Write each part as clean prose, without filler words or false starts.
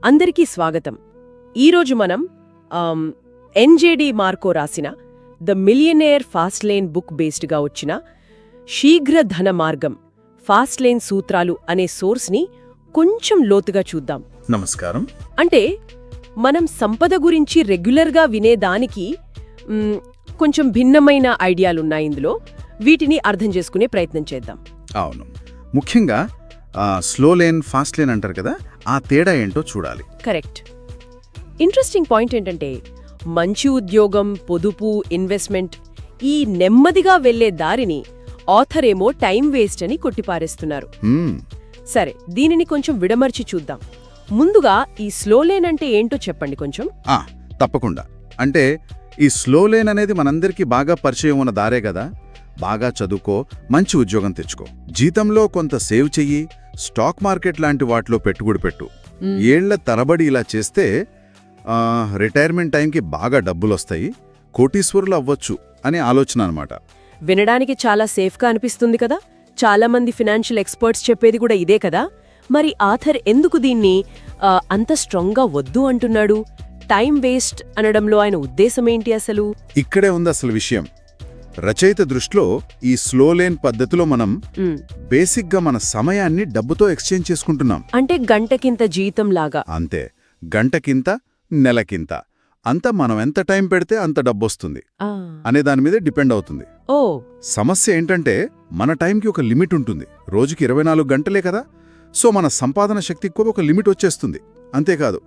అందరికీ స్వాగతం. ఈరోజు మనం ఎన్జేడి మార్కో రాసిన the millionaire fastlane book బేస్డ్గా వచ్చిన శీఘ్ర ధన మార్గం ఫాస్ట్ లేన్ సూత్రాలు అనే సోర్స్ని కొంచెం లోతుగా చూద్దాం. నమస్కారం. అంటే మనం సంపద గురించి రెగ్యులర్గా వినేదానికి కొంచెం భిన్నమైన ఐడియాలున్నాయి ఇందులో. వీటిని అర్థం చేసుకునే ప్రయత్నం చేద్దాం. అవును, ముఖ్యంగా స్లో లేన్ ఫాస్ట్ లేన్ అంటారు కదా, ఆ తేడా ఏంటో చూడాలి. కరెక్ట్. ఇంట్రెస్టింగ్ పాయింట్ ఏంటంటే మంచి ఉద్యోగం, పొదుపు, ఇన్వెస్ట్మెంట్, ఈ నెమ్మదిగా వెళ్లే దారిని ఆథర్ ఏమో టైం వేస్ట్ అని కొట్టిపారేస్తున్నారు. సరే, దీనిని కొంచెం విడమర్చి చూద్దాం. ముందుగా ఈ స్లో లేన్ అంటే ఏంటో చెప్పండి కొంచెం. తప్పకుండా. అంటే ఈ స్లో లేన్ అనేది మనందరికీ బాగా పరిచయం ఉన్న దారే కదా. బాగా చదువుకో, మంచి ఉద్యోగం తెచ్చుకో, జీతంలో కొంత సేవ్ చెయ్యి, స్టాక్ మార్కెట్ లాంటి వాటిలో పెట్టుబడి పెట్టు. ఏళ్ల తరబడి ఇలా చేస్తే రిటైర్మెంట్ టైంకి బాగా డబ్బులొస్తాయి, కోటీశ్వరులు అవ్వచ్చు అనే ఆలోచన అన్నమాట. వినడానికి చాలా సేఫ్గా అనిపిస్తుంది కదా. చాలా మంది ఫినాన్షియల్ ఎక్స్పర్ట్స్ చెప్పేది కూడా ఇదే కదా. మరి ఆథర్ ఎందుకు దీన్ని అంత స్ట్రాంగ్గా వద్దు అంటున్నాడు? టైం వేస్ట్ అనడంలో ఆయన ఉద్దేశమేంటి అసలు? ఇక్కడే ఉంది అసలు విషయం. రచయిత దృష్టిలో ఈ స్లో లేన్ పద్ధతిలో మనం బేసిక్గా మన సమయాన్ని డబ్బుతో ఎక్స్చేంజ్ చేసుకుంటున్నాం. అంటే గంటకింత జీతం లాగా. అంతే, గంటకింత, నెలకింత, అంతా మనం ఎంత టైం పెడితే అంత డబ్బొస్తుంది అనే దాని మీదే డిపెండ్ అవుతుంది. ఓ, సమస్య ఏంటంటే మన టైంకి ఒక లిమిట్ ఉంటుంది. రోజుకి 24 గంటలే కదా. సో మన సంపాదన శక్తికి కూడా ఒక లిమిట్ వచ్చేస్తుంది. అంతేకాదు,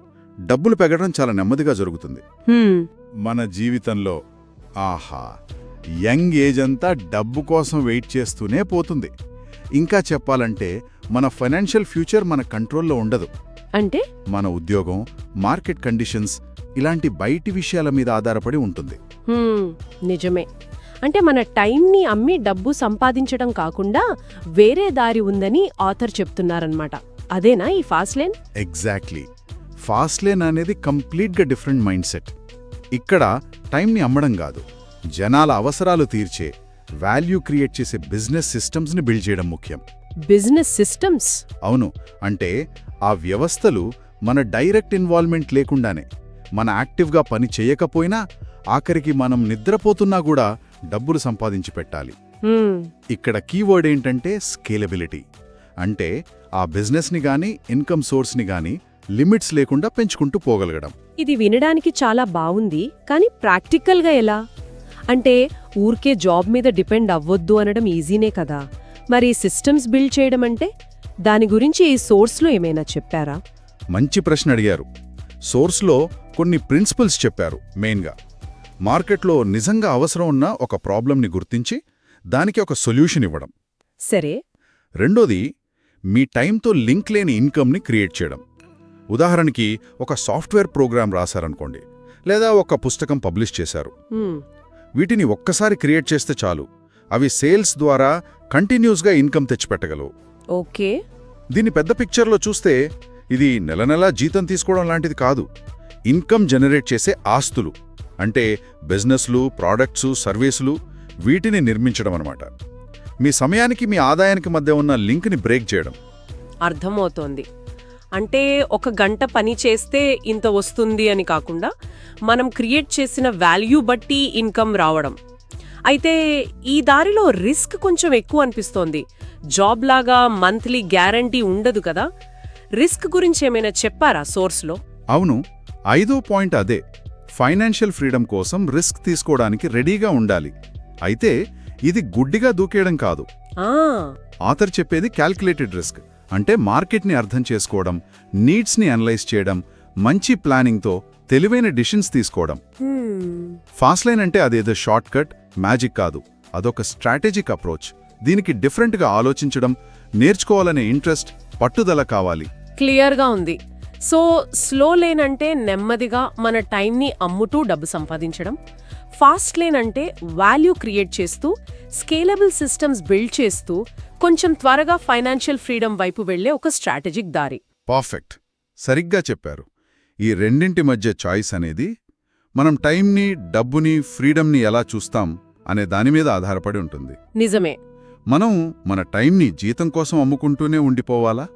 డబ్బులు పెరగడం చాలా నెమ్మదిగా జరుగుతుంది. మన జీవితంలో యంగ్ ఏజ్ అంతా డబ్బు కోసం వెయిట్ చేస్తూనే పోతుంది. ఇంకా చెప్పాలంటే మన ఫైనాన్షియల్ ఫ్యూచర్ మన కంట్రోల్లో ఉండదు. అంటే మన ఉద్యోగం, మార్కెట్ కండిషన్స్ ఇలాంటి బయటి విషయాల మీద ఆధారపడి ఉంటుంది. నిజమే. అంటే మన టైంని అమ్మి డబ్బు సంపాదించడం కాకుండా వేరే దారి ఉందని ఆథర్ చెప్తున్నారన్నమాట. అదేనా ఈ fast lane? Exactly. Fast lane అనేది కంప్లీట్గా డిఫరెంట్ మైండ్ సెట్. ఇక్కడ టైంని అమ్మడం కాదు, జనాల అవసరాలు తీర్చే, వాల్యూ క్రియేట్ చేసే బిజినెస్ సిస్టమ్స్ని బిల్డ్ చేయడం ముఖ్యం. Business systems? అవును. అంటే ఆ వ్యవస్థలు మన డైరెక్ట్ ఇన్వాల్వ్మెంట్ లేకుండానే, మన యాక్టివ్గా పని చేయకపోయినా, ఆఖరికి మనం నిద్రపోతున్నా కూడా డబ్బులు సంపాదించి పెట్టాలి. ఇక్కడ కీవర్డ్ ఏంటంటే స్కేలబిలిటీ. అంటే ఆ బిజినెస్ని గానీ, ఇన్కమ్ సోర్స్ని గానీ లిమిట్స్ లేకుండా పెంచుకుంటూ పోగలగడం. ఇది వినడానికి చాలా బావుంది, కానీ ప్రాక్టికల్గా ఎలా? అంటే ఊరికే జాబ్ మీద డిపెండ్ అవ్వొద్దు అనడం ఈజీనే కదా. మరి సిస్టమ్స్ బిల్డ్ చేయడం అంటే దాని గురించి ఈ సోర్స్లో ఏమైనా చెప్పారా? మంచి ప్రశ్న అడిగారు. సోర్స్లో కొన్ని ప్రిన్సిపల్స్ చెప్పారు. మెయిన్గా మార్కెట్లో నిజంగా అవసరం ఉన్న ఒక ప్రాబ్లంని గుర్తించి దానికి ఒక సొల్యూషన్ ఇవ్వడం. సరే. రెండోది, మీ టైంతో లింక్ లేని ఇన్కమ్ని క్రియేట్ చేయడం. ఉదాహరణకి ఒక సాఫ్ట్వేర్ ప్రోగ్రామ్ రాశారనుకోండి, లేదా ఒక పుస్తకం పబ్లిష్ చేశారు. వీటిని ఒక్కసారి క్రియేట్ చేస్తే చాలు, అవి సేల్స్ ద్వారా కంటిన్యూస్గా ఇన్కమ్ తెచ్చిపెట్టగలవు. ఓకే. దీని పెద్ద పిక్చర్లో చూస్తే ఇది నెల నెలా జీతం తీసుకోవడం లాంటిది కాదు. ఇన్కమ్ జనరేట్ చేసే ఆస్తులు, అంటే బిజినెస్లు, ప్రోడక్ట్సు, సర్వీసులు, వీటిని నిర్మించడం అన్నమాట. మీ సమయానికి మీ ఆదాయానికి మధ్య ఉన్న లింక్ని బ్రేక్ చేయడం. అర్థమవుతోంది. అంటే ఒక గంట పని చేస్తే ఇంత వస్తుంది అని కాకుండా మనం క్రియేట్ చేసిన వాల్యూ బట్టి ఇన్కమ్ రావడం. అయితే ఈ దారిలో రిస్క్ కొంచెం ఎక్కువ అనిపిస్తోంది. జాబ్ లాగా మంత్లీ గ్యారంటీ ఉండదు కదా. రిస్క్ గురించి ఏమైనా చెప్పారా సోర్స్లో? అవును, 5వ పాయింట్ అదే. ఫైనాన్షియల్ ఫ్రీడమ్ కోసం రిస్క్ తీసుకోవడానికి రెడీగా ఉండాలి. అయితే ఇది గుడ్డిగా దూకేయడం కాదు. ఆథర్ చెప్పేది క్యాల్కులేటెడ్ రిస్క్. అంటే మార్కెట్ని అర్థం చేసుకోవడం, నీడ్స్ని అనలైజ్ చేయడం, మంచి ప్లానింగ్తో తెలివైన డిసిషన్స్ తీసుకోవడం. ఫాస్ట్ లైన్ అంటే అదేదో షార్ట్ కట్, మ్యాజిక్ కాదు. అదొక స్ట్రాటజిక్ అప్రోచ్. దీనికి డిఫరెంట్గా ఆలోచించడం, నేర్చుకోవాలనే ఇంట్రెస్ట్, పట్టుదల కావాలి. క్లియర్గా ఉంది. సో స్లో లేన్ అంటే నెమ్మదిగా మన టైంని అమ్ముతూ డబ్బు సంపాదించడం. ఫాస్ట్ లేన్ అంటే వాల్యూ క్రియేట్ చేస్తూ, స్కేలబుల్ సిస్టమ్స్ బిల్డ్ చేస్తూ, కొంచెం త్వరగా ఫైనాన్షియల్ ఫ్రీడమ్ వైపు వెళ్లే ఒక స్ట్రాటజిక్ దారి. పర్ఫెక్ట్, సరిగ్గా చెప్పారు. ఈ రెండింటి మధ్య చాయిస్ అనేది మనం టైంని, డబ్బుని, ఫ్రీడమ్ని ఎలా చూస్తాం అనే దానిమీద ఆధారపడి ఉంటుంది. నిజమే. మనం మన టైంని జీతం కోసం అమ్ముకుంటూనే ఉండిపోవాలా,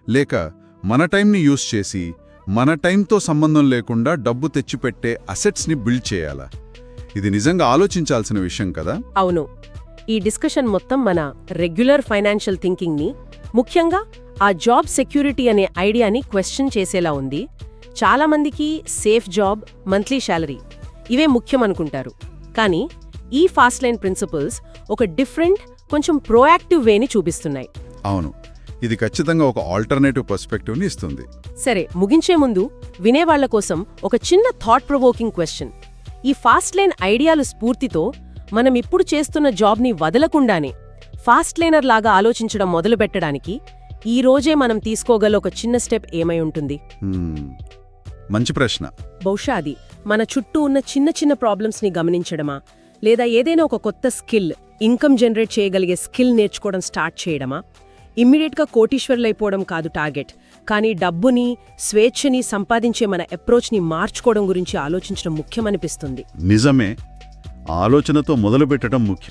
లేక మన టైంని యూజ్ చేసి మన టైంతో సంబంధం లేకుండా డబ్బు తెచ్చిపెట్టే అసెట్స్ని బిల్డ్ చేయాలా? ఇది నిజంగా ఆలోచించాల్సిన విషయం కదా. అవును. ఈ డిస్కషన్ మొత్తం మన రెగ్యులర్ ఫైనాన్షియల్ థింకింగ్ని, ముఖ్యంగా ఆ జాబ్ సెక్యూరిటీ అనే ఐడియాని క్వశ్చన్ చేసేలా ఉంది. చాలామందికి సేఫ్ జాబ్, మంత్లీ శాలరీ ఇవే ముఖ్యమనుకుంటారు. కానీ ఈ ఫాస్ట్ లైన్ ప్రిన్సిపల్స్ ఒక డిఫరెంట్, కొంచెం ప్రోయాక్టివ్ వేని చూపిస్తున్నాయి. అవును, ఇది ఖచ్చితంగా ఒక ఆల్టర్నేటివ్ పర్స్పెక్టివ్ని ఇస్తుంది. సరే, ముగించే ముందు వినేవాళ్ల కోసం ఒక చిన్న థాట్ ప్రొవోకింగ్ క్వశ్చన్. ఈ ఫాస్ట్ లైన్ ఐడియాలు స్ఫూర్తితో మనం ఇప్పుడు చేస్తున్న జాబ్ని వదలకుండానే ఫాస్ట్ లైనర్ లాగా ఆలోచించడం మొదలుపెట్టడానికి ఈ రోజే మనం తీసుకోగల ఒక చిన్న స్టెప్ ఏమై ఉంటుంది? మంచి ప్రశ్న. బహుశా అది మన చుట్టూ ఉన్న చిన్న చిన్న ప్రాబ్లమ్స్ని గమనించడమా, లేదా ఏదైనా ఒక కొత్త స్కిల్, ఇన్కమ్ జనరేట్ చేయగలిగే స్కిల్ నేర్చుకోవడం స్టార్ట్ చేయడమా? ఇమ్మీడియట్గా కోటీశ్వర్లైపోవడం కాదు టార్గెట్, కానీ డబ్బుని, స్వేచ్ఛని సంపాదించే మన అప్రోచ్ని మార్చుకోవడం గురించి ఆలోచించడం ముఖ్యమనిపిస్తుంది. నిజమే, ఆలోచనతో మొదలుపెట్టడం ముఖ్యం.